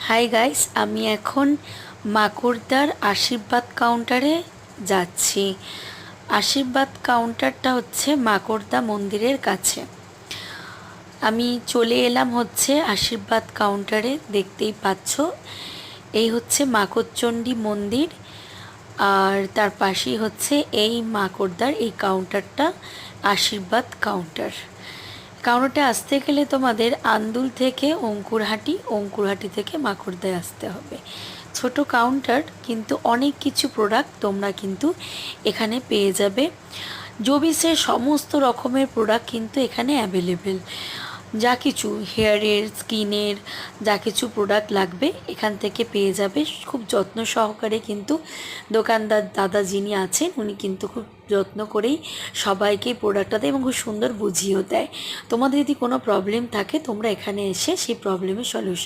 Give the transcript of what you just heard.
Hi guys, আমি এখন মাকড়দার আশীর্বাদ কাউন্টারে যাচ্ছি। আশীর্বাদ কাউন্টারটা হচ্ছে মাকড়দা মন্দিরের কাছে। আমি চলে এলাম হচ্ছে আশীর্বাদ কাউন্টারে। দেখতেই পাচ্ছ, এই হচ্ছে মাকড়চণ্ডী মন্দির, আর তার পাশেই হচ্ছে এই মাকড়দার এই কাউন্টারটা, আশীর্বাদ কাউন্টার। কাউন্টারে আসতে গেলে তোমাদের আন্দুল থেকে অঙ্কুরহাটি থেকে মাকড়দায় আসতে হবে। ছোট কাউন্টার, কিন্তু অনেক কিছু প্রোডাক্ট তোমরা কিন্তু এখানে পেয়ে যাবে। জবিসের সমস্ত রকমের প্রোডাক্ট কিন্তু এখানে অ্যাভেলেবেল। যা কিছু হেয়ারের, স্কিনের যা কিছু প্রোডাক্ট লাগবে এখান থেকে পেয়ে যাবে। খুব যত্ন সহকারে কিন্তু দোকানদার দাদা যিনি আছেন উনি কিন্তু খুব যত্ন করেই সবাইকে প্রোডাক্টটা দেয় এবং খুব সুন্দর বুঝিয়েও দেয়। তোমাদের যদি কোনো প্রবলেম থাকে তোমরা এখানে এসে সেই প্রবলেমের সলিউশন